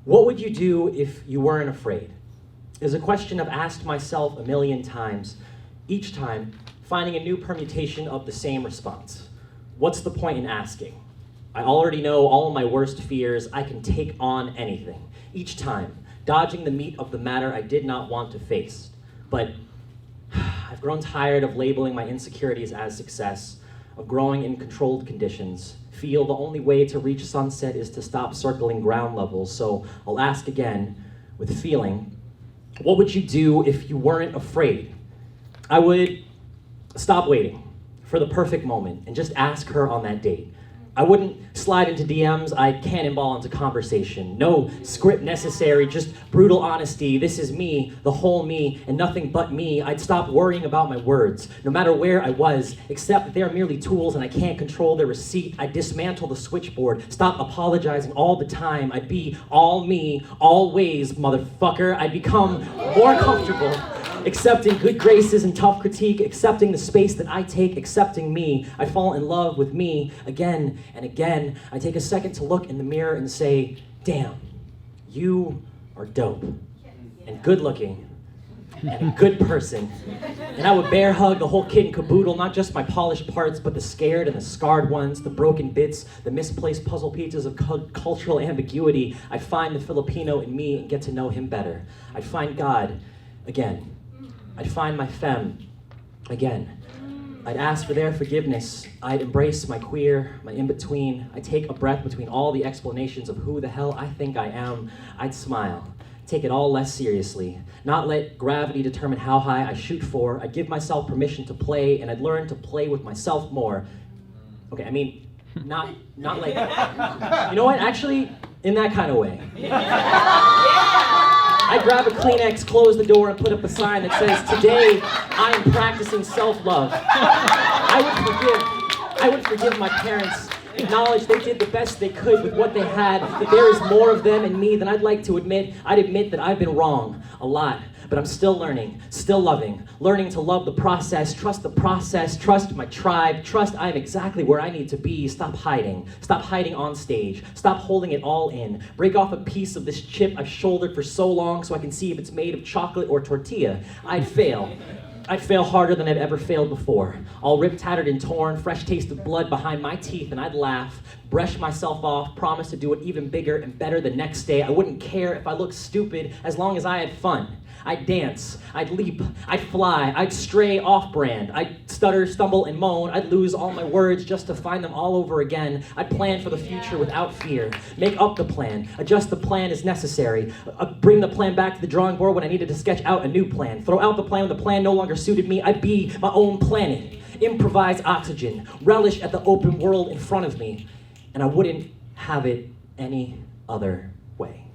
What would you do if you weren't afraid? Is a question I've asked myself a million times, each time finding a new permutation of the same response. What's the point in asking? I already know all of my worst fears. I can take on anything. Each time, dodging the meat of the matter I did not want to face. But I've grown tired of labeling my insecurities as success, of growing in controlled conditions. Feel the only way to reach sunset is to stop circling ground levels. So I'll ask again with feeling, what would you do if you weren't afraid? I would stop waiting for the perfect moment and just ask her on that date. I wouldn't slide into DMs, I'd cannonball into conversation. No script necessary, just brutal honesty. This is me, the whole me, and nothing but me. I'd stop worrying about my words, no matter where I was, except that they're merely tools and I can't control their receipt. I'd dismantle the switchboard, stop apologizing all the time. I'd be all me, always, motherfucker. I'd become more comfortable accepting good graces and tough critique, accepting the space that I take, accepting me. I fall in love with me again and again. I take a second to look in the mirror and say, damn, you are dope and good looking and a good person. And I would bear hug the whole kit and caboodle, not just my polished parts, but the scared and the scarred ones, the broken bits, the misplaced puzzle pieces of cultural ambiguity. I'd find the Filipino in me and get to know him better. I'd find God again. I'd find my femme again. I'd ask for their forgiveness. I'd embrace my queer, my in-between. I'd take a breath between all the explanations of who the hell I think I am. I'd smile, take it all less seriously, not let gravity determine how high I shoot for. I'd give myself permission to play, and I'd learn to play with myself more. Okay, I mean, not like, you know what, actually, in that kind of way. I grab a Kleenex, close the door, and put up a sign that says, today, I am practicing self-love. I would forgive my parents, acknowledge they did the best they could with what they had, that there is more of them in me than I'd like to admit. I'd admit that I've been wrong, a lot, but I'm still learning, still loving, learning to love the process, trust my tribe, trust I'm exactly where I need to be. Stop hiding on stage, stop holding it all in, break off a piece of this chip I've shouldered for so long so I can see if it's made of chocolate or tortilla. I'd fail harder than I've ever failed before. All ripped, tattered, and torn, fresh taste of blood behind my teeth, and I'd laugh, brush myself off, promise to do it even bigger and better the next day. I wouldn't care if I looked stupid as long as I had fun. I'd dance, I'd leap, I'd fly, I'd stray off-brand, I'd stutter, stumble, and moan, I'd lose all my words just to find them all over again. I'd plan for the future without fear, make up the plan, adjust the plan as necessary, bring the plan back to the drawing board when I needed to sketch out a new plan, throw out the plan when the plan no longer suited me. I'd be my own planet, improvise oxygen, relish at the open world in front of me, and I wouldn't have it any other way.